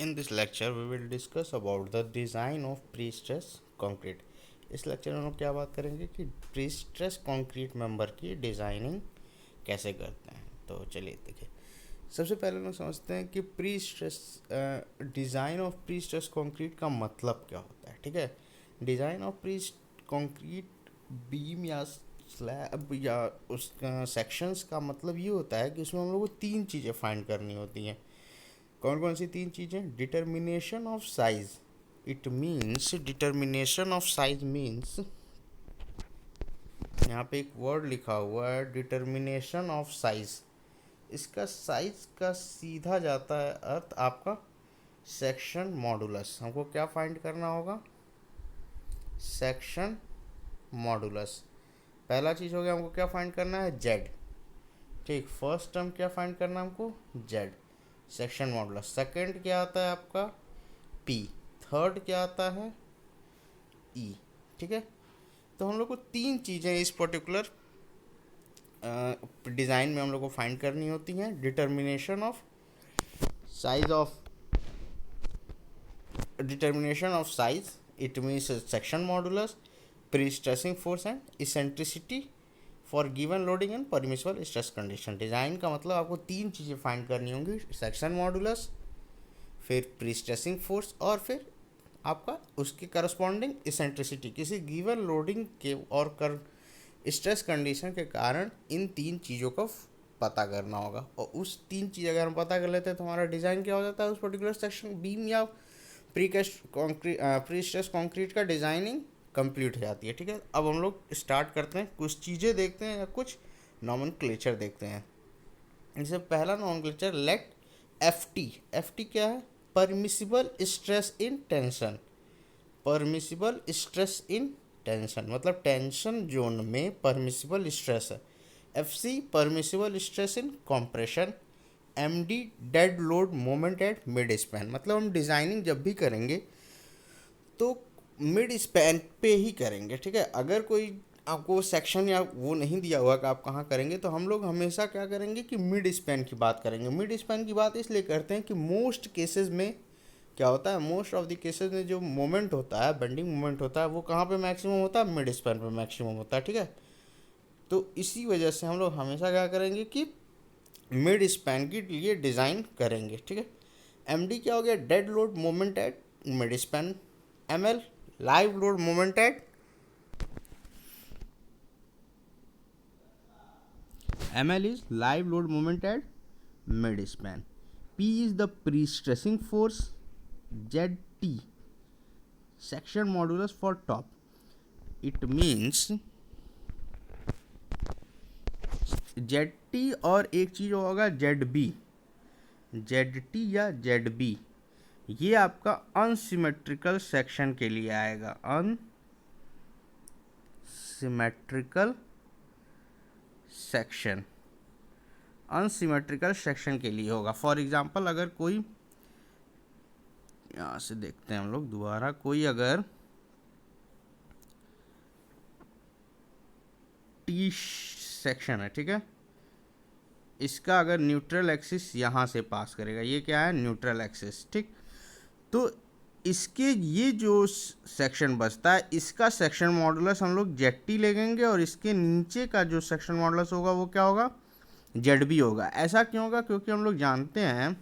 In this lecture, we will discuss about the design of pre-stress concrete. इस lecture में हम लोग क्या बात करेंगे कि प्री-स्ट्रेस कंक्रीट मेंबर की डिज़ाइनिंग कैसे करते हैं। तो चलिए देखिए, सबसे पहले हम लोग समझते हैं कि pre stress design of pre stress concrete का मतलब क्या होता है। ठीक है, design of pre concrete beam या स्लैब या उसका सेक्शंस का मतलब ये होता है कि उसमें हम लोग को तीन चीज़ें फाइंड करनी होती हैं। कौन कौन सी तीन चीज़ें? Determination of size. It means determination of size means, यहाँ पे एक वर्ड लिखा हुआ है डिटर्मिनेशन ऑफ साइज। इसका साइज का सीधा जाता है अर्थ आपका सेक्शन मॉडुलस। हमको क्या फाइंड करना होगा? Section modulus. पहला चीज़ हो गया, हमको क्या फाइंड करना है? जेड। ठीक, फर्स्ट टर्म क्या फाइंड करना है हमको? Z, section modulus. सेकंड क्या आता है आपका? पी। थर्ड क्या आता है? ई। ठीक है, तो हम लोग को तीन चीज़ें इस पर्टिकुलर डिज़ाइन में हम लोग को फाइंड करनी होती हैं। Determination of size of size, it means section modulus, pre stressing force and eccentricity for given loading and permissible stress condition. Design का मतलब आपको तीन चीज़ें फाइंड करनी होंगी, सेक्शन मॉडुलस, फिर प्री स्ट्रेसिंग फोर्स, और फिर आपका उसके करस्पॉन्डिंग इसेंट्रिसिटी। किसी गिवन लोडिंग के और कर स्ट्रेस कंडीशन के कारण इन तीन चीज़ों का पता करना होगा, और उस तीन चीज़ अगर हम पता कर लेते हैं तो हमारा डिज़ाइन क्या हो जाता है उस पर्टिकुलर सेक्शन बीम या प्री स्ट्रेस कॉन्क्रीट का डिज़ाइनिंग कंप्लीट हो जाती है। ठीक है, अब हम लोग स्टार्ट करते हैं, कुछ चीज़ें देखते हैं या कुछ नॉमेनक्लेचर देखते हैं। जैसे पहला नॉमेनक्लेचर, लेट एफ टी क्या है? Permissible stress in tension. Permissible stress in tension मतलब टेंशन जोन में परमिसिबल स्ट्रेस है। F C permissible stress in compression. M D dead load moment at mid span. मतलब हम डिज़ाइनिंग जब भी करेंगे तो मिड स्पैन पे ही करेंगे। ठीक है, अगर कोई आपको सेक्शन या वो नहीं दिया हुआ कि आप कहाँ करेंगे, तो हम लोग हमेशा क्या करेंगे कि मिड स्पैन की बात करेंगे। मिड स्पैन की बात इसलिए करते हैं कि मोस्ट केसेस में क्या होता है, मोस्ट ऑफ द केसेस में जो मोमेंट होता है, बेंडिंग मोमेंट होता है, वो कहाँ पे मैक्सिमम होता है? मिड स्पैन पे मैक्सिमम होता है। ठीक है, तो इसी वजह से हम लोग हमेशा क्या करेंगे कि मिड स्पैन के लिए डिज़ाइन करेंगे। ठीक है, एम डी क्या हो गया? Dead load moment at mid span. M L live load moment at ML is live load moment at mid span. P is the pre-stressing force. ZT section modulus for top. It means ZT और एक चीज़ होगा ZB, ZT या ZB, ये आपका unsymmetrical section के लिए आएगा। Unsymmetrical section के लिए होगा। फॉर एग्जांपल, अगर कोई, यहाँ से देखते हैं हम लोग दोबारा, कोई अगर टी सेक्शन है, ठीक है, इसका अगर न्यूट्रल एक्सिस यहाँ से पास करेगा, ये क्या है? Neutral axis. ठीक, तो इसके ये जो सेक्शन बचता है, इसका सेक्शन मॉडुलस हम लोग जेटी लेंगे, और इसके नीचे का जो सेक्शन मॉडुलस होगा वो क्या होगा? जेड भी होगा। ऐसा क्यों होगा? क्योंकि हम लोग जानते हैं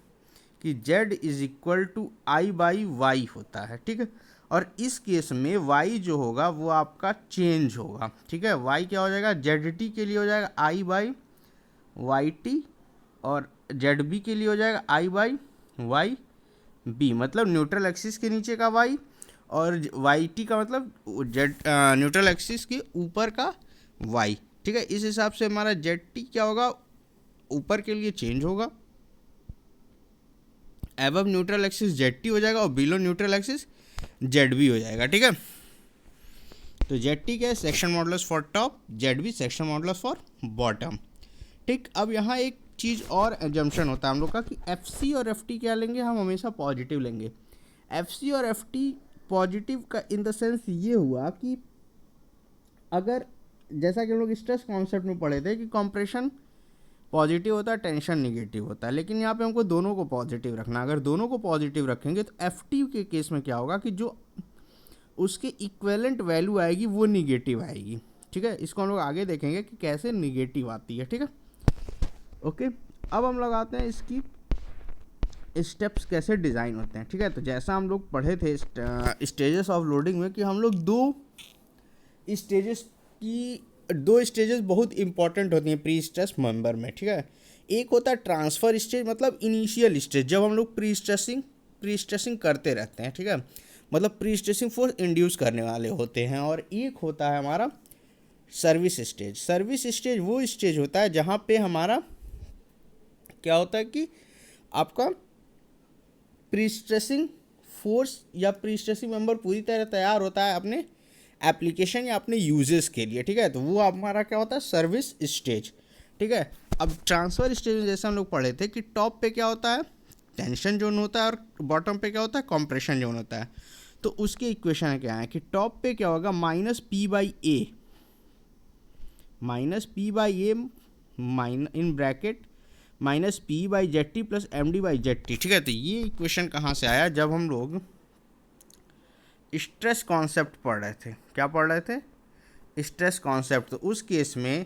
कि Z is equal to I by Y होता है। ठीक है, और इस केस में वाई जो होगा वो आपका चेंज होगा। ठीक है, वाई क्या हो जाएगा? जेड टी के लिए हो जाएगा आई बाई वाई टी, और जेड बी के लिए हो जाएगा आई बाई वाई बी, मतलब न्यूट्रल एक्सिस के नीचे का वाई, और वाई टी का मतलब जेड न्यूट्रल एक्सिस के ऊपर का वाई। ठीक है, इस हिसाब से हमारा जेड टी क्या होगा? ऊपर के लिए चेंज होगा, above neutral axis Z T हो जाएगा, और below neutral axis Z B हो जाएगा। ठीक है, तो जेड टी क्या है? Section modulus for top, Z B section modulus for bottom. ठीक, अब यहाँ एक चीज़ और एजम्पशन होता है हम लोग का कि एफ सी और एफ टी क्या लेंगे? हम हमेशा पॉजिटिव लेंगे। एफ सी और एफ टी पॉजिटिव का इन द सेंस ये हुआ कि अगर, जैसा कि हम लोग स्ट्रेस कॉन्सेप्ट में पढ़े थे कि कॉम्प्रेशन पॉजिटिव होता है, टेंशन निगेटिव होता है, लेकिन यहाँ पे हमको दोनों को पॉजिटिव रखना है। अगर दोनों को पॉजिटिव रखेंगे तो एफ के केस में क्या होगा कि जो उसके इक्वेलेंट वैल्यू आएगी वो निगेटिव आएगी। ठीक है, इसको हम लोग आगे देखेंगे कि कैसे निगेटिव आती है। ठीक है, ओके। अब हम लोग आते हैं इसकी स्टेप्स कैसे डिज़ाइन होते हैं। ठीक है, तो जैसा हम लोग पढ़े थे स्टेजेस ऑफ लोडिंग में कि हम लोग दो स्टेजेस बहुत इंपॉर्टेंट होती हैं प्री स्ट्रेस मेंबर में। ठीक है, एक होता है ट्रांसफ़र स्टेज, मतलब इनिशियल स्टेज, जब हम लोग प्री स्ट्रेसिंग करते रहते हैं। ठीक है, मतलब प्री स्ट्रेसिंग फोर्स इंड्यूस करने वाले होते हैं। और एक होता है हमारा सर्विस स्टेज। सर्विस स्टेज वो स्टेज होता है जहाँ पे हमारा क्या होता है कि आपका प्री स्ट्रेसिंग फोर्स या प्री स्ट्रेसिंग मेंबर पूरी तरह तैयार होता है अपने एप्लीकेशन या अपने यूजेस के लिए। ठीक है, तो वो हमारा क्या होता है सर्विस स्टेज। ठीक है, अब ट्रांसफ़र स्टेज में जैसे हम लोग पढ़े थे कि टॉप पे क्या होता है टेंशन जोन होता है और बॉटम पे क्या होता है कंप्रेशन जोन होता है। तो उसके इक्वेशन क्या है कि टॉप पे क्या होगा minus P by A in bracket minus P by Z T plus M D by Z T. ठीक है, तो ये इक्वेशन कहाँ से आया, जब हम लोग स्ट्रेस कॉन्सेप्ट पढ़ रहे थे। क्या पढ़ रहे थे स्ट्रेस कॉन्सेप्ट। तो उस केस में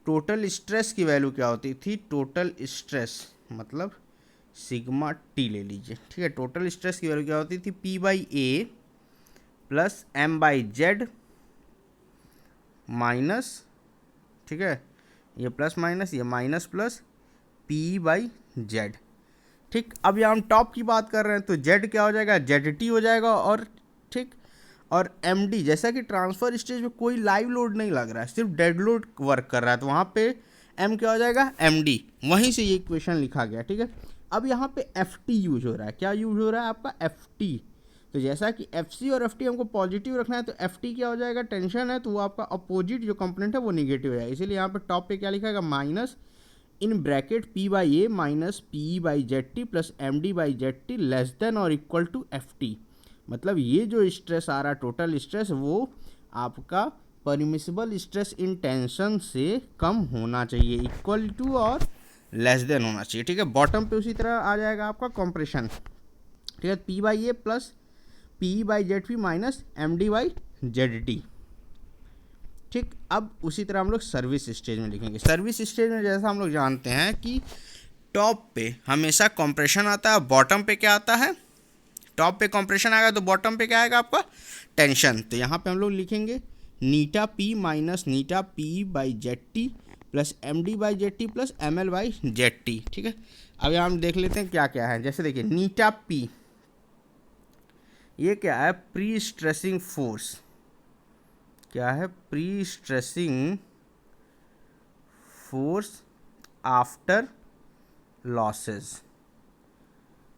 टोटल स्ट्रेस की वैल्यू क्या होती थी, टोटल स्ट्रेस मतलब सिग्मा टी ले लीजिए। ठीक है, टोटल स्ट्रेस की वैल्यू क्या होती थी P by A plus M by Z minus, ठीक है, ये प्लस माइनस ये minus plus P by Z. ठीक, अब यहाँ हम टॉप की बात कर रहे हैं तो जेड क्या हो जाएगा जेड टी हो जाएगा। और ठीक, और एम डी जैसा कि ट्रांसफ़र स्टेज में कोई लाइव लोड नहीं लग रहा है, सिर्फ डेड लोड वर्क कर रहा है, तो वहाँ पे एम क्या हो जाएगा एम डी। वहीं से ये इक्वेशन लिखा गया। ठीक है, अब यहाँ पे एफ टी यूज हो रहा है। क्या यूज हो रहा है आपका एफ टी। तो जैसा कि एफ सी और एफ टी हमको पॉजिटिव रखना है तो एफ टी क्या हो जाएगा टेंशन है, तो वो आपका अपोजिट जो कंपोनेंट है वो निगेटिव हो जाएगा। इसीलिए यहाँ पे टॉप पे क्या लिखा minus in bracket P by A minus P by Z T plus M D by Z T less than और इक्वल टू एफ टी। मतलब ये जो स्ट्रेस आ रहा है टोटल स्ट्रेस वो आपका परमिसिबल स्ट्रेस इन टेंशन से कम होना चाहिए, इक्वल टू और लेस देन होना चाहिए। ठीक है, बॉटम पे उसी तरह आ जाएगा आपका कॉम्प्रेशन। ठीक है, P by A plus P by Z P minus M D by Z T. ठीक, अब उसी तरह हम लोग सर्विस स्टेज में लिखेंगे। सर्विस स्टेज में जैसा हम लोग जानते हैं कि टॉप पे हमेशा कंप्रेशन आता है, बॉटम पे क्या आता है टॉप पे कंप्रेशन आएगा तो बॉटम पे क्या आएगा आपका टेंशन। तो यहाँ पे हम लोग लिखेंगे eta P minus eta P by Z T plus M D by Z T plus M L by Z T. ठीक है, अब यहाँ हम देख लेते हैं क्या क्या है। जैसे देखिए नीटा पी ये क्या है प्री स्ट्रेसिंग फोर्स। क्या है prestressing force after losses,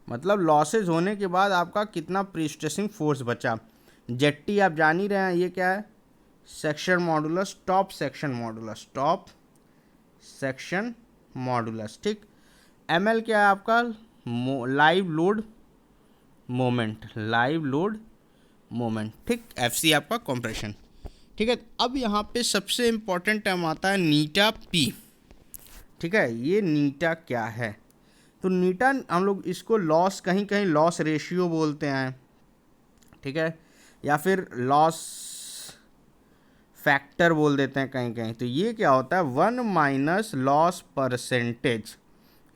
मतलब लॉसेज होने के बाद आपका कितना प्री स्ट्रेसिंग फोर्स बचा। जेड टी आप जान ही रहे हैं ये क्या है section modulus, top section modulus, top section modulus. ठीक, एम एल क्या है आपका live load moment, live load moment. ठीक, एफ सी आपका कंप्रेशन। ठीक है, अब यहाँ पे सबसे इम्पॉर्टेंट टर्म आता है नीटा पी। ठीक है, ये नीटा क्या है, तो नीटा हम लोग इसको लॉस कहीं कहीं लॉस रेशियो बोलते हैं। ठीक है, या फिर लॉस फैक्टर बोल देते हैं कहीं कहीं। तो ये क्या होता है 1 माइनस लॉस परसेंटेज।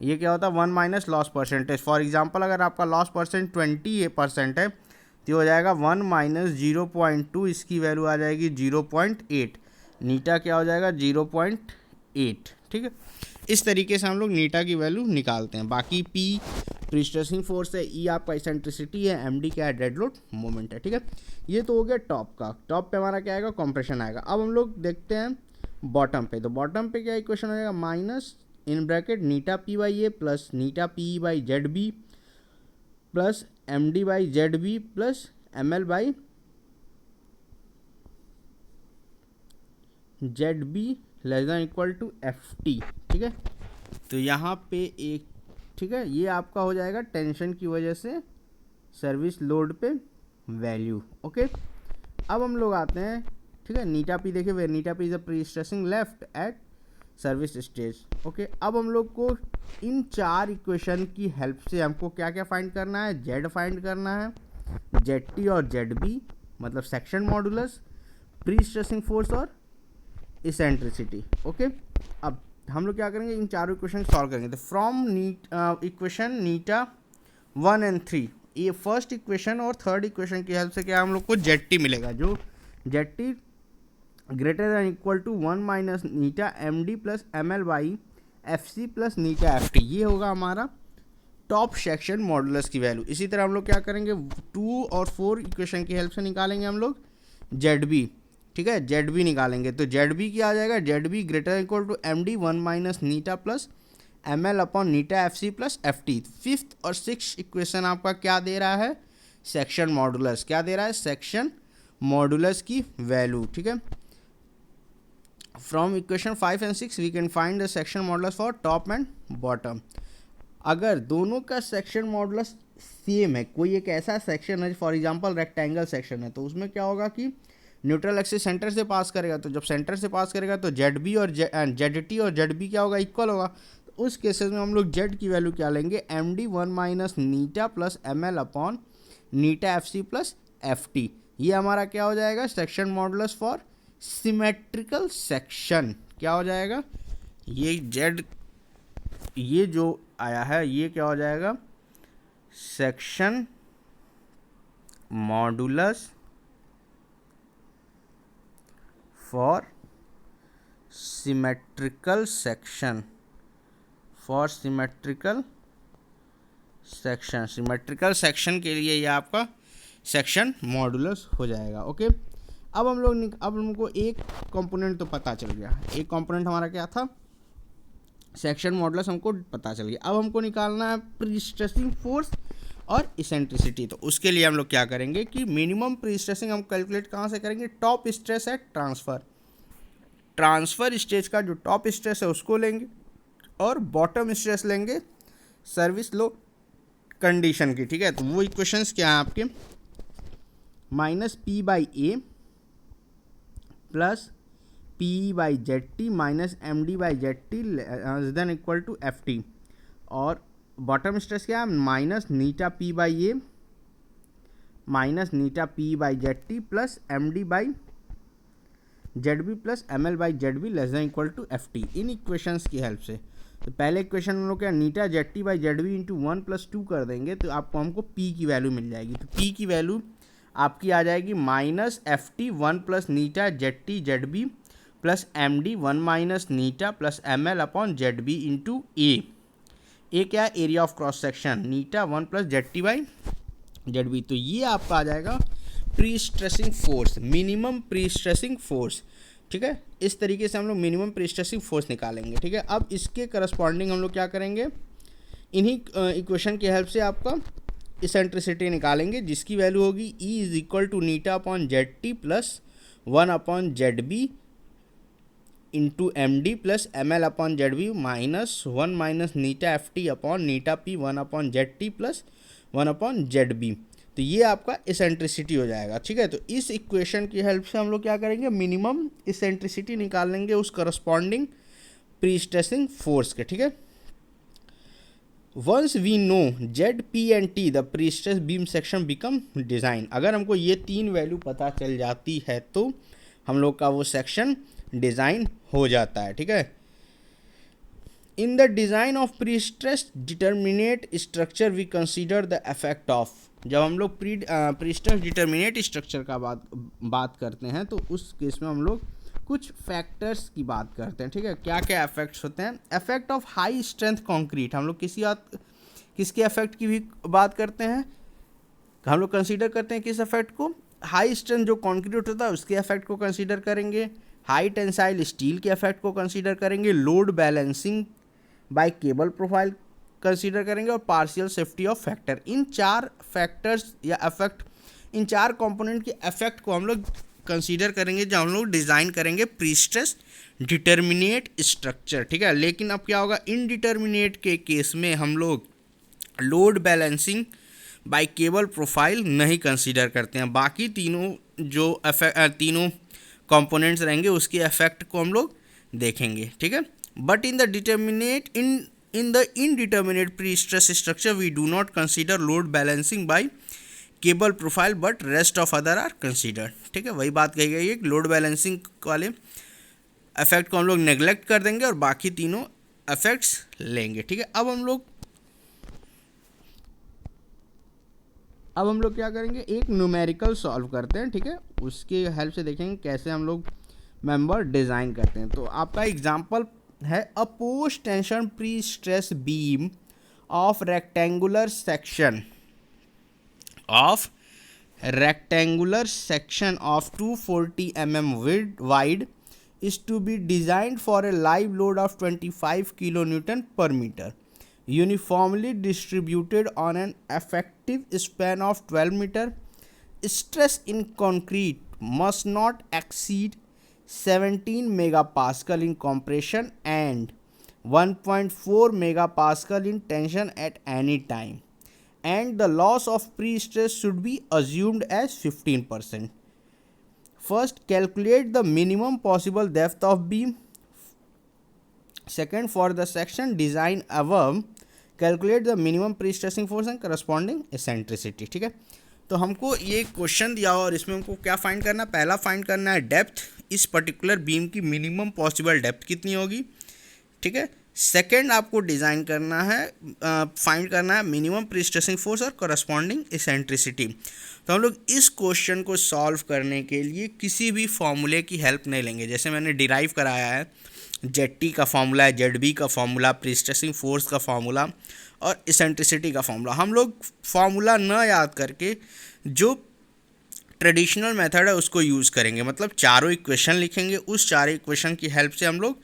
ये क्या होता है 1 minus loss percentage. For example अगर आपका लॉस परसेंट 20% है तो हो जाएगा 1 माइनस 0.2, इसकी वैल्यू आ जाएगी 0.8। नीटा क्या हो जाएगा 0.8। ठीक है, इस तरीके से हम लोग नीटा की वैल्यू निकालते हैं। बाकी पी प्री स्ट्रेसिंग फोर्स है, ई आपका एसेंट्रिसिटी है, एम डी क्या है डेड लोड मोमेंट है। ठीक है, ये तो हो गया टॉप का। टॉप पे हमारा क्या आएगा कंप्रेशन आएगा। अब हम लोग देखते हैं बॉटम पे। तो बॉटम पे क्या इक्वेशन हो जाएगा minus in bracket eta P by A plus eta P by Z B plus M D by Z B plus M L by Z B less than equal to F T. ठीक है, तो यहाँ पे एक ठीक है ये आपका हो जाएगा टेंशन की वजह से सर्विस लोड पे वैल्यू। ओके, अब हम लोग आते हैं। ठीक है, नीटा पी देखिए वे eta P is a prestressing left at service stage. Okay, अब हम लोग को इन 4 इक्वेशन की हेल्प से हमको क्या क्या फाइंड करना है, जेड फाइंड करना है, जेड टी और जेड बी मतलब section modulus, pre stressing force और इसेंट्रिसिटी। ओके, अब हम लोग क्या करेंगे, इन चारों इक्वेशन सॉल्व करेंगे। तो फ्रॉम इक्वेशन नीटा 1 and 3, ये फर्स्ट इक्वेशन और थर्ड इक्वेशन की हेल्प से क्या हम लोग को जेड टी मिलेगा, जो Z T greater than equal to 1 minus eta M D plus M L by F C plus eta F T. ये होगा हमारा टॉप सेक्शन मॉडुलस की वैल्यू। इसी तरह हम लोग क्या करेंगे, 2 और 4 इक्वेशन की हेल्प से निकालेंगे हम लोग जेड बी। ठीक है, जेड बी निकालेंगे तो जेड बी क्या आ जाएगा, Z B greater equal to M D 1 minus eta plus M L upon eta F C plus F T. Fifth और सिक्स इक्वेशन आपका क्या दे रहा है, सेक्शन मॉडुलस। क्या दे रहा है, सेक्शन मॉडुलस की वैल्यू। ठीक है, from equation 5 and 6 we can find the section modulus for top and bottom. अगर दोनों का सेक्शन मॉडुलस सेम है, कोई एक ऐसा सेक्शन है फॉर एग्जांपल रेक्टेंगल सेक्शन है, तो उसमें क्या होगा कि न्यूट्रल एक्सिस सेंटर से पास करेगा, तो जब सेंटर से पास करेगा तो जेड बी और जेड टी और जेड बी क्या होगा, इक्वल होगा। तो उस केसेस में हम लोग जेड की वैल्यू क्या लेंगे, M D 1 minus eta plus M L upon eta F C plus F T. ये हमारा क्या हो जाएगा, section modulus for symmetrical section. क्या हो जाएगा, ये जेड, ये जो आया है ये क्या हो जाएगा, section modulus for symmetrical section, for symmetrical section. Symmetrical section के लिए ये आपका सेक्शन मॉडुलस हो जाएगा। ओके, अब हमको एक कंपोनेंट तो पता चल गया, एक कंपोनेंट हमारा क्या था, सेक्शन मॉडुलस हमको पता चल गया। अब हमको निकालना है प्री स्ट्रेसिंग फोर्स और इसेंट्रिसिटी। तो उसके लिए हम लोग क्या करेंगे कि मिनिमम प्री स्ट्रेसिंग हम कैलकुलेट कहाँ से करेंगे, top stress at transfer stage का जो टॉप स्ट्रेस है उसको लेंगे और बॉटम स्ट्रेस लेंगे सर्विस लो कंडीशन की। ठीक है, तो वो इक्वेशंस क्या हैं आपके, minus P by A plus P by Z T minus M D by Z T than equal to F T, और बॉटम स्ट्रेस क्या है, minus eta P by A minus eta P by Z T plus M D by Z B plus M L by Z B less than equal to F T. इन equations की help से तो पहले equation हम लोग क्या, eta Z T by Z B into 1 + 2 कर देंगे तो आपको हमको पी की वैल्यू मिल जाएगी। तो पी की वैल्यू आपकी आ जाएगी minus F T 1 plus eta Z T Z B plus M D 1 minus eta plus M L upon Z B into A क्या है, area of cross section, eta 1 plus Z T by Z B. तो ये आपका आ जाएगा prestressing force, minimum prestressing force. ठीक है, इस तरीके से हम लोग मिनिमम प्री स्ट्रेसिंग फोर्स निकालेंगे। ठीक है, अब इसके करस्पॉन्डिंग हम लोग क्या करेंगे, इन्हीं इक्वेशन की हेल्प से आपका इसेंट्रिसिटी निकालेंगे, जिसकी वैल्यू होगी E is equal to eta upon Z T plus 1 upon Z B into M D plus M L upon Z B minus 1 minus eta F T upon eta P 1 upon Z T plus 1 upon Z B. तो ये आपका eccentricity हो जाएगा। ठीक है, तो इस equation की हेल्प से हम लोग क्या करेंगे, मिनिमम इसेंट्रिसिटी निकाल लेंगे उस करस्पॉन्डिंग प्री स्ट्रेसिंग फोर्स के। ठीक है, once we know Z P and T the prestress beam section become design. अगर हमको ये 3 वैल्यू पता चल जाती है तो हम लोग का वो सेक्शन डिज़ाइन हो जाता है। ठीक है, in the design of prestress determinate structure we consider the effect of. जब हम लोग प्री स्ट्रेस डिटर्मिनेट स्ट्रक्चर का बात करते हैं तो उस केस में हम लोग कुछ फैक्टर्स की बात करते हैं। ठीक है, क्या क्या इफेक्ट्स होते हैं, effect of high strength concrete. हम लोग किसके इफेक्ट की भी बात करते हैं, हम लोग कंसीडर करते हैं किस इफेक्ट को, हाई स्ट्रेंथ जो कंक्रीट होता है उसके इफेक्ट को कंसीडर करेंगे, हाई टेंसाइल स्टील के इफेक्ट को कंसीडर करेंगे, load balancing by cable profile consider करेंगे और पार्शियल सेफ्टी ऑफ फैक्टर। इन 4 फैक्टर्स या इफेक्ट, इन 4 कंपोनेंट के इफेक्ट को हम लोग कंसीडर करेंगे जब हम लोग डिज़ाइन करेंगे प्री स्ट्रेस डिटर्मिनेट स्ट्रक्चर। ठीक है, लेकिन अब क्या होगा, इनडिटर्मिनेट के केस में हम लोग load balancing by cable profile नहीं कंसीडर करते हैं। बाकी तीनों कंपोनेंट्स रहेंगे उसके इफेक्ट को हम लोग देखेंगे। ठीक है, But in the indeterminate pre-stress structure, we do not consider load balancing by cable profile but rest of other are considered. ठीक है, वही बात कही गई है, लोड बैलेंसिंग वाले इफेक्ट को हम लोग नेग्लेक्ट कर देंगे और बाकी तीनों इफेक्ट्स लेंगे। ठीक है, अब हम लोग क्या करेंगे, एक न्यूमेरिकल सॉल्व करते हैं। ठीक है, उसके हेल्प से देखेंगे कैसे हम लोग मेंबर डिज़ाइन करते हैं। तो आपका एग्जांपल है, अ post tension pre stress beam of rectangular section of 240 mm wide is to be designed for a live load of 25 kilonewton per meter, uniformly distributed on an effective span of 12 meter. Stress in concrete must not exceed 17 megapascal in compression and 1.4 megapascal in tension at any time, and the loss of pre-stress should be assumed as 15%. First, calculate the minimum possible depth of beam. Second, for the section design above, calculate the minimum pre-stressing force and corresponding eccentricity. ठीक है, तो हमको ये question दिया और इसमें हमको क्या फाइंड करना है, पहला फाइंड करना है डेप्थ, इस पर्टिकुलर बीम की मिनिमम पॉसिबल डेप्थ कितनी होगी। ठीक है, सेकेंड आपको डिज़ाइन करना है, फाइंड करना है मिनिमम प्री-स्ट्रेसिंग फोर्स और करस्पॉन्डिंग इसेंट्रिसिटी। तो हम लोग इस क्वेश्चन को सॉल्व करने के लिए किसी भी फॉर्मूले की हेल्प नहीं लेंगे। जैसे मैंने डिराइव कराया है, जेड का फॉर्मूला है, जेड का फॉर्मूला, प्री-स्ट्रेसिंग फोर्स का फॉर्मूला और इसेंट्रिसिटी का फॉर्मूला। हम लोग फॉर्मूला न याद करके जो ट्रेडिशनल मेथड है उसको यूज़ करेंगे, मतलब चारों इक्वेशन लिखेंगे, उस चारों इक्वेशन की हेल्प से हम लोग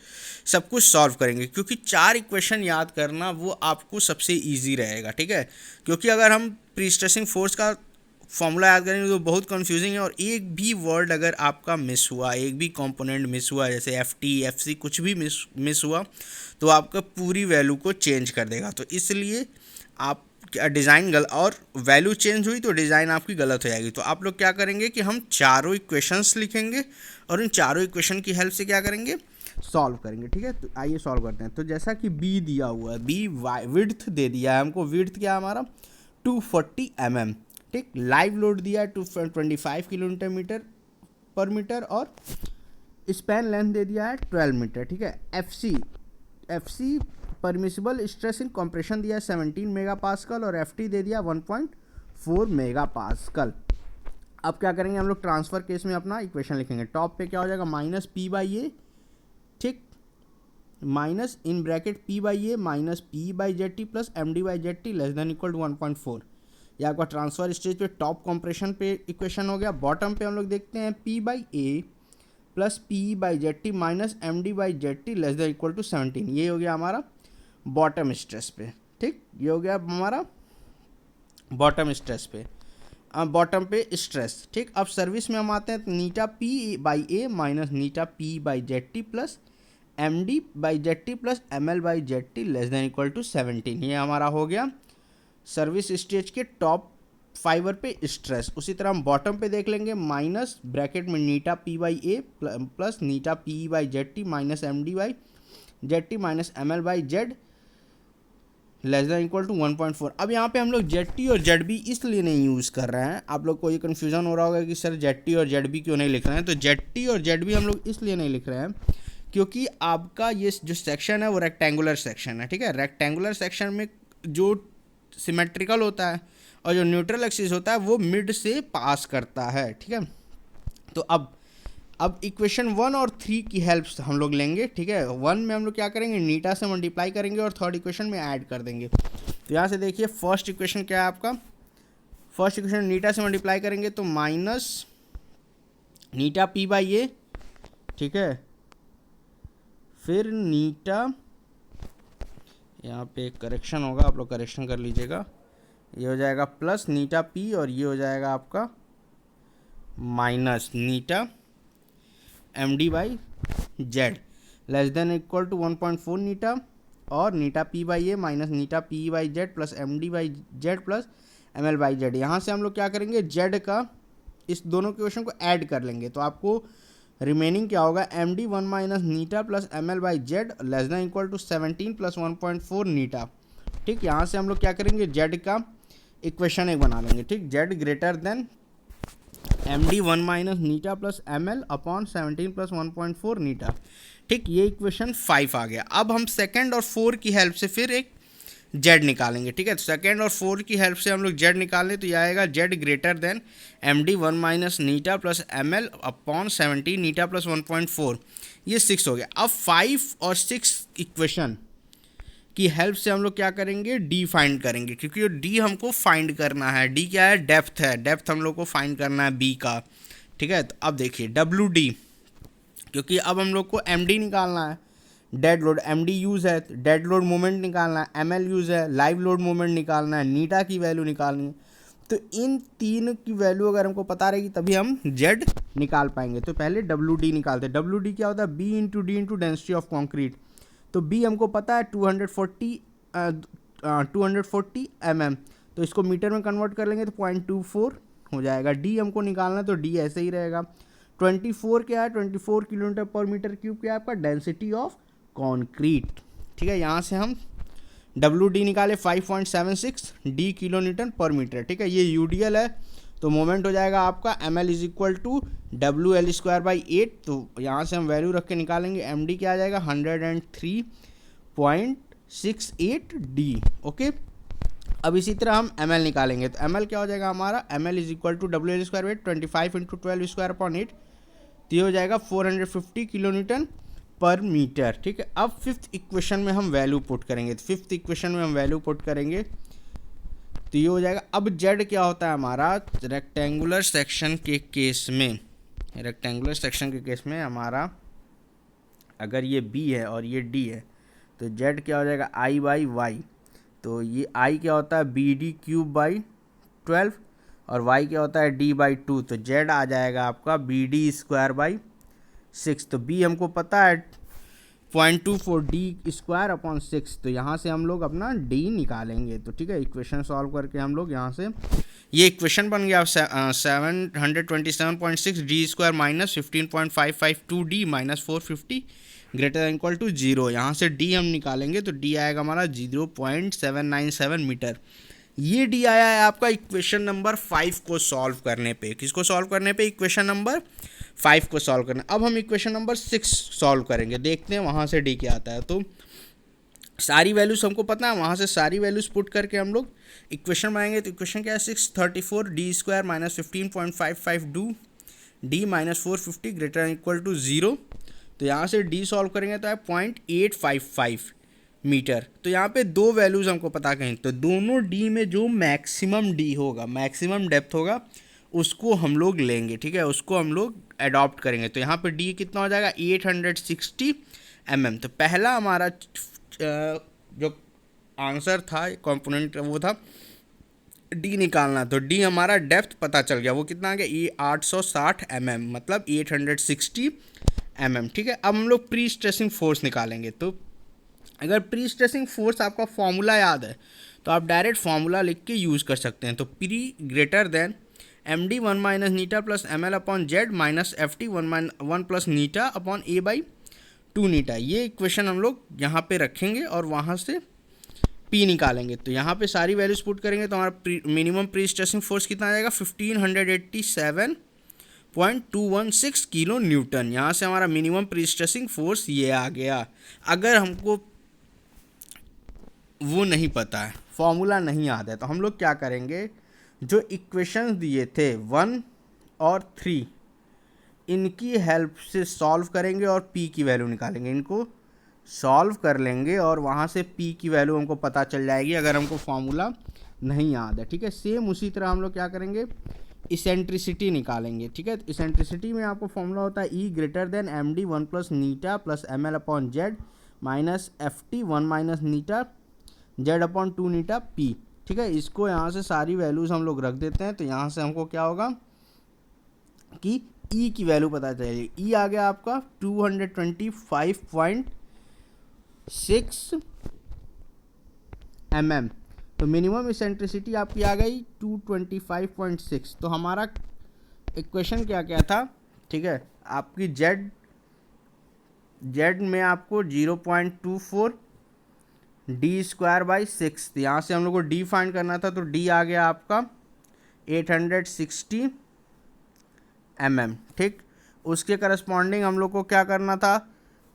सब कुछ सॉल्व करेंगे, क्योंकि चार इक्वेशन याद करना वो आपको सबसे इजी रहेगा। ठीक है, क्योंकि अगर हम प्री-स्ट्रेसिंग फोर्स का फॉर्मूला याद करेंगे तो बहुत कंफ्यूजिंग है, और एक भी वर्ड अगर आपका मिस हुआ, एक भी कंपोनेंट मिस हुआ, जैसे FT FC कुछ भी मिस हुआ तो आपका पूरी वैल्यू को चेंज कर देगा। तो इसलिए आप डिज़ाइन और वैल्यू चेंज हुई तो डिज़ाइन आपकी गलत हो जाएगी। तो आप लोग क्या करेंगे कि हम चारों इक्वेशंस लिखेंगे और इन चारों इक्वेशन की हेल्प से क्या करेंगे, सॉल्व करेंगे। ठीक है, तो आइए सॉल्व करते हैं। तो जैसा कि बी दिया हुआ है, बी विड्थ दे दिया है हमको, विड्थ क्या है हमारा 240 mm। ठीक, लाइव लोड दिया है 25 किलोमीटर मीटर पर मीटर और स्पैन लेंथ दे दिया है 12 मीटर। ठीक है, FC permissible stress in compression दिया है 17 मेगापास्कल और FT दे दिया 1.4 मेगापास्कल। अब क्या करेंगे हम लोग, ट्रांसफर केस में अपना इक्वेशन लिखेंगे। टॉप पे क्या हो जाएगा, माइनस P/A, ठीक, minus in bracket P/A minus P/ZT plus MD/ZT less than equal to 1.4। यह आपका ट्रांसफर स्टेज पे टॉप कंप्रेशन पे इक्वेशन हो गया। बॉटम पे हम लोग देखते हैं P/A plus P/ZT minus MD/ZT less than equal to 17। ये हो गया हमारा बॉटम स्ट्रेस पे। ठीक, ये हो गया हमारा बॉटम स्ट्रेस पे, बॉटम पे स्ट्रेस। ठीक, अब सर्विस में हम आते हैं तो नीटा P/A माइनस नीटा P/ZT plus MD/ZT plus ML/ZT less than equal to 17। ये हमारा हो गया सर्विस स्टेज के टॉप फाइबर पे स्ट्रेस। उसी तरह हम बॉटम पे देख लेंगे, माइनस ब्रैकेट में eta P/A plus eta P/ZT minus MD/ZT minus ML/Z less than equal to 1.4। अब यहाँ पे हम लोग ZT और ZB इसलिए नहीं यूज़ कर रहे हैं। आप लोग को ये कन्फ्यूज़न हो रहा होगा कि सर ZT और ZB क्यों नहीं लिख रहे हैं। तो ZT और ZB हम लोग इसलिए नहीं लिख रहे हैं क्योंकि आपका ये जो सेक्शन है वो रेक्टेंगुलर सेक्शन है। ठीक है, रेक्टेंगुलर सेक्शन में जो सिमेट्रिकल होता है और जो न्यूट्रल एक्सिस होता है वो मिड से पास करता है। ठीक है, तो अब इक्वेशन 1 और 3 की हेल्प हम लोग लेंगे। ठीक है, 1 में हम लोग क्या करेंगे, नीटा से मल्टीप्लाई करेंगे और थर्ड इक्वेशन में ऐड कर देंगे। तो यहाँ से देखिए फर्स्ट इक्वेशन क्या है आपका, फर्स्ट इक्वेशन नीटा से मल्टीप्लाई करेंगे तो माइनस नीटा P/A, ठीक है, फिर नीटा, यहाँ पे करेक्शन होगा, आप लोग करेक्शन कर लीजिएगा, ये हो जाएगा प्लस नीटा P और ये हो जाएगा आपका minus eta MD/Z less than equal to 1.4 eta और eta P/A minus eta P/Z plus MD/Z plus ML/Z। यहाँ से हम लोग क्या करेंगे, Z का इस दोनों क्वेश्चन को ऐड कर लेंगे। तो आपको रिमेनिंग क्या होगा, M D 1 minus eta plus M L by Z less than equal to 17 plus 1.4 eta. ठीक, यहाँ से हम लोग क्या करेंगे, जेड का इक्वेशन एक बना लेंगे। ठीक, Z greater than M D 1 minus eta plus M L upon 17 plus 1.4 eta. ठीक, ये इक्वेशन 5 आ गया। अब हम सेकेंड और 4 की हेल्प से फिर एक जेड निकालेंगे। ठीक है, तो सेकेंड और 4 की हेल्प से हम लोग जेड निकालें तो ये आएगा Z greater than M D 1 minus eta plus M L upon 17 eta plus 1.4, ये 6 हो गया। अब 5 और 6 इक्वेशन की हेल्प से हम लोग क्या करेंगे, डी फाइंड करेंगे, क्योंकि डी हमको फाइंड करना है। डी क्या है, डेप्थ है, डेप्थ हम लोग को फाइंड करना है बी का। ठीक है, तो अब देखिए डब्ल्यू डी, क्योंकि अब हम लोग को एम डी निकालना है, dead load M D use है, डेड लोड मोमेंट निकालना है, एम एल यूज़ है, लाइव लोड मोमेंट निकालना है, नीटा की वैल्यू निकालनी है। तो इन तीन की वैल्यू अगर हमको पता रहेगी तभी हम जेड निकाल पाएंगे। तो पहले डब्ल्यू डी निकालते हैं। डब्ल्यू डी क्या होता है, B into D into density of concrete. तो बी हमको पता है 240 mm, तो इसको मीटर में कन्वर्ट कर लेंगे तो 0.24 हो जाएगा। डी हमको निकालना है तो डी ऐसे ही रहेगा। 24 क्या है, 24 किलोमीटर पर मीटर क्यूब क्या है आपका, डेंसिटी ऑफ कॉन्क्रीट। ठीक है, यहाँ से हम डब्ल्यू डी निकाले 5.76 डी किलो न्यूटन पर मीटर। ठीक है, ये यूडीएल है तो मोमेंट हो जाएगा आपका M L is equal to W L square by 8। तो यहाँ से हम वैल्यू रख के निकालेंगे, एम डी क्या आ जाएगा 103.68 डी। ओके, अब इसी तरह हम एम एल निकालेंगे तो एम एल क्या हो जाएगा हमारा, M L is equal to W L square by 25 into 12 square upon 8, तो ये हो जाएगा 450 किलो न्यूटन पर मीटर। ठीक है, अब फिफ्थ इक्वेशन में हम वैल्यू पुट करेंगे, तो फिफ्थ इक्वेशन में हम वैल्यू पुट करेंगे तो ये हो जाएगा। अब जेड क्या होता है हमारा, रेक्टेंगुलर सेक्शन के केस में, रेक्टेंगुलर सेक्शन के केस में हमारा अगर ये बी है और ये डी है तो जेड क्या हो जाएगा आई बाई वाई। तो ये आई क्या होता है बी डी क्यूब बाई 12 और वाई क्या होता है डी बाई 2। तो जेड आ जाएगा आपका बी डी स्क्वायर बाई 6। तो बी हमको पता है 0.24 डी स्क्वायर अपॉन 6। तो यहाँ से हम लोग अपना डी निकालेंगे। तो ठीक है, इक्वेशन सॉल्व करके हम लोग यहाँ से ये इक्वेशन बन गया 727.6 D square minus 15.552 D minus 450 greater than equal to 0। यहाँ से डी हम निकालेंगे तो डी आएगा हमारा 0.797 मीटर। ये डी आया है आपका इक्वेशन नंबर 5 को सॉल्व करने पे। किसको सॉल्व करने पे, इक्वेशन नंबर 5 को सॉल्व करना। अब हम इक्वेशन नंबर 6 सॉल्व करेंगे, देखते हैं वहाँ से डी क्या आता है। तो सारी वैल्यूज हमको पता है, वहाँ से सारी वैल्यूज पुट करके हम लोग इक्वेशन बनाएंगे। तो इक्वेशन क्या है, 634 D square minus 15.552 D minus 450 greater than equal to 0। तो यहाँ से डी सॉल्व करेंगे तो है 0.855 मीटर। तो यहाँ पे दो वैल्यूज़ हमको पता कहें, तो दोनों डी में जो मैक्सिमम डी होगा, मैक्सिमम डेप्थ होगा, उसको हम लोग लेंगे। ठीक है, उसको हम लोग अडॉप्ट करेंगे। तो यहाँ पे डी कितना हो जाएगा 860 mm। तो पहला हमारा जो आंसर था कंपोनेंट वो था डी निकालना। तो डी हमारा डेप्थ पता चल गया, वो कितना आ गया, ये 860 mm, मतलब 860 mm। ठीक है, अब हम लोग प्री स्ट्रेसिंग फोर्स निकालेंगे। तो अगर प्री स्ट्रेसिंग फोर्स आपका फॉर्मूला याद है तो आप डायरेक्ट फॉर्मूला लिख के यूज़ कर सकते हैं। तो P greater than M D 1 minus eta plus M L upon Z minus F T 1 plus eta upon A by 2 eta. ये इक्वेशन हम लोग यहाँ पे रखेंगे और वहाँ से पी निकालेंगे। तो यहाँ पे सारी वैल्यूज पुट करेंगे तो हमारा मिनिमम प्री स्ट्रेसिंग फोर्स कितना आ जाएगा 1587.216 किलो न्यूटन। यहाँ से हमारा मिनिमम प्री स्ट्रेसिंग फोर्स ये आ गया। अगर हमको वो नहीं पता है, फॉर्मूला नहीं याद है, तो हम लोग क्या करेंगे, जो इक्वेशंस दिए थे 1 और 3 इनकी हेल्प से सॉल्व करेंगे और p की वैल्यू निकालेंगे। इनको सॉल्व कर लेंगे और वहाँ से p की वैल्यू हमको पता चल जाएगी अगर हमको फॉर्मूला नहीं याद है। ठीक है, सेम उसी तरह हम लोग क्या करेंगे, इसेंट्रिसिटी निकालेंगे। ठीक है, इसेंट्रिसिटी में आपको फॉर्मूला होता है E greater than M D 1 plus eta plus M L upon Z minus F T 1 minus eta Z upon 2 eta P. ठीक है, इसको यहाँ से सारी वैल्यूज़ हम लोग रख देते हैं। तो यहाँ से हमको क्या होगा कि ई की वैल्यू पता चलेगी। ई आ गया आपका 225.6 mm। तो मिनिमम इसेंट्रिसिटी आपकी आ गई 225.6। तो हमारा इक्वेशन क्या क्या था, ठीक है। आपकी जेड में आपको 0.24 डी स्क्वायर बाई 6, यहाँ से हम लोग को डी फाइंड करना था, तो डी आ गया आपका 860 mm, ठीक। उसके करस्पॉन्डिंग हम लोग को क्या करना था,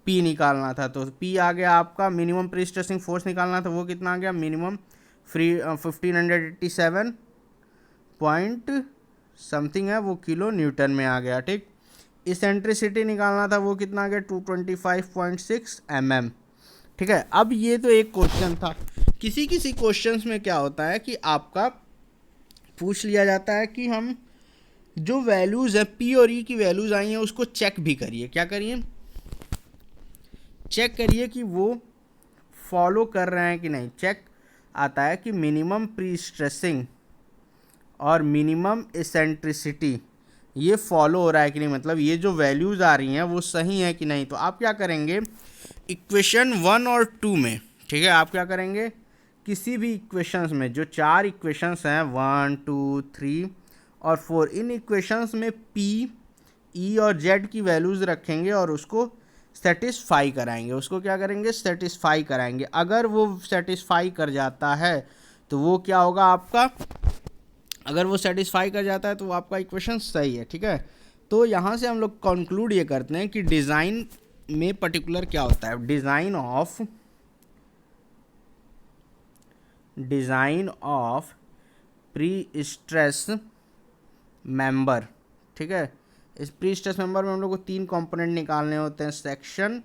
पी निकालना था, तो पी आ गया आपका, मिनिमम प्री स्ट्रेसिंग फोर्स निकालना था, वो कितना आ गया, मिनिमम 1587 पॉइंट समथिंग है, वो किलो न्यूटन में आ गया, ठीक। इसेंट्रिसिटी निकालना था, वो कितना आ गया, 225.6 mm, ठीक है। अब ये तो एक क्वेश्चन था। किसी किसी क्वेश्चंस में क्या होता है कि आपका पूछ लिया जाता है कि हम जो वैल्यूज़ है पी और ई की वैल्यूज़ आई हैं उसको चेक भी करिए। क्या करिए, चेक करिए कि वो फॉलो कर रहे हैं कि नहीं। चेक आता है कि मिनिमम प्री स्ट्रेसिंग और मिनिमम इसेंट्रिसिटी ये फॉलो हो रहा है कि नहीं, मतलब ये जो वैल्यूज़ आ रही हैं वो सही है कि नहीं। तो आप क्या करेंगे, इक्वेशन 1 और 2 में, ठीक है, आप क्या करेंगे, किसी भी इक्वेशंस में जो 4 इक्वेशंस हैं 1 2 3 और 4, इन इक्वेशंस में पी ई और जेड की वैल्यूज़ रखेंगे और उसको सेटिस्फाई कराएंगे। उसको क्या करेंगे, सेटिस्फाई कराएंगे। अगर वो सेटिस्फाई कर जाता है तो वो क्या होगा आपका, अगर वो सेटिस्फाई कर जाता है तो वो आपका इक्वेशन सही है, ठीक है। तो यहाँ से हम लोग कंक्लूड ये करते हैं कि डिज़ाइन में पर्टिकुलर क्या होता है, design of pre stress member, ठीक है। इस प्री स्ट्रेस मेंबर में हम लोग को 3 कंपोनेंट निकालने होते हैं, सेक्शन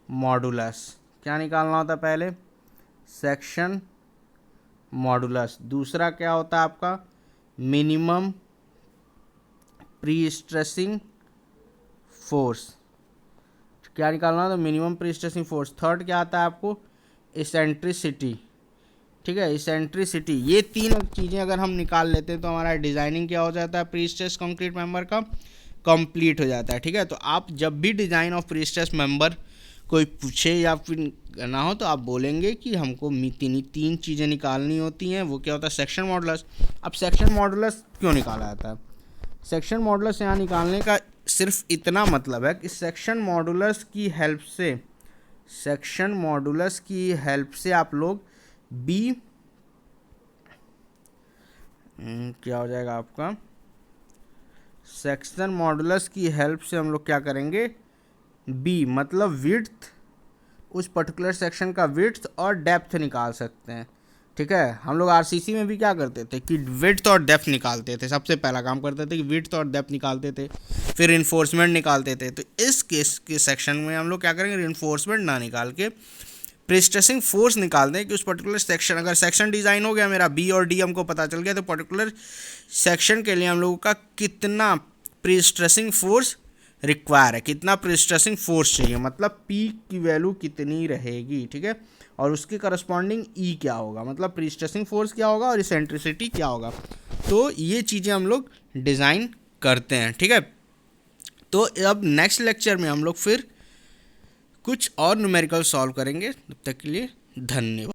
मॉडुलस, क्या निकालना होता है पहले, सेक्शन मॉडुलस। दूसरा क्या होता है आपका, मिनिमम प्री स्ट्रेसिंग फोर्स, क्या निकालना होता है, minimum prestressing force. Third क्या आता है आपको, इसेंट्रिसिटी, ठीक है, इसेंट्रिसिटी। ये 3 चीज़ें अगर हम निकाल लेते हैं तो हमारा डिज़ाइनिंग क्या हो जाता है, प्री स्ट्रेस कंक्रीट मेंबर का कंप्लीट हो जाता है, ठीक है। तो आप जब भी design of pre stress member कोई पूछे या फिर ना हो तो आप बोलेंगे कि हमको 3 चीज़ें निकालनी होती हैं, वो क्या होता है, सेक्शन मॉडुलस। अब सेक्शन मॉडुलस क्यों निकाला जाता है, सेक्शन मॉडुलस यहाँ निकालने का सिर्फ इतना मतलब है कि सेक्शन मॉडुलस की हेल्प से आप लोग बी क्या हो जाएगा आपका, सेक्शन मॉडुलस की हेल्प से हम लोग क्या करेंगे, बी मतलब विड्थ, उस पर्टिकुलर सेक्शन का विड्थ और डेप्थ निकाल सकते हैं, ठीक है। हम लोग आरसीसी में भी क्या करते थे कि विड्थ और डेप्थ निकालते थे, सबसे पहला काम करते थे कि विड्थ और डेप्थ निकालते थे, फिर रिइंफोर्समेंट निकालते थे। तो इस केस के सेक्शन में हम लोग क्या करेंगे, रिइंफोर्समेंट ना निकाल के प्री स्ट्रेसिंग फोर्स निकाल दें कि उस पर्टिकुलर सेक्शन, अगर सेक्शन डिज़ाइन हो गया मेरा, बी और डी हमको पता चल गया, तो पर्टिकुलर सेक्शन के लिए हम लोगों का कितना प्री स्ट्रेसिंग फोर्स रिक्वायर है, कितना प्री स्ट्रेसिंग फोर्स चाहिए, मतलब पी की वैल्यू कितनी रहेगी, ठीक है। और उसके करस्पॉन्डिंग ई क्या होगा, मतलब प्री स्ट्रेसिंग फोर्स क्या होगा और इसेंट्रिसिटी क्या होगा। तो ये चीज़ें हम लोग डिज़ाइन करते हैं, ठीक है। तो अब नेक्स्ट लेक्चर में हम लोग फिर कुछ और न्यूमेरिकल सॉल्व करेंगे। तब तक के लिए धन्यवाद।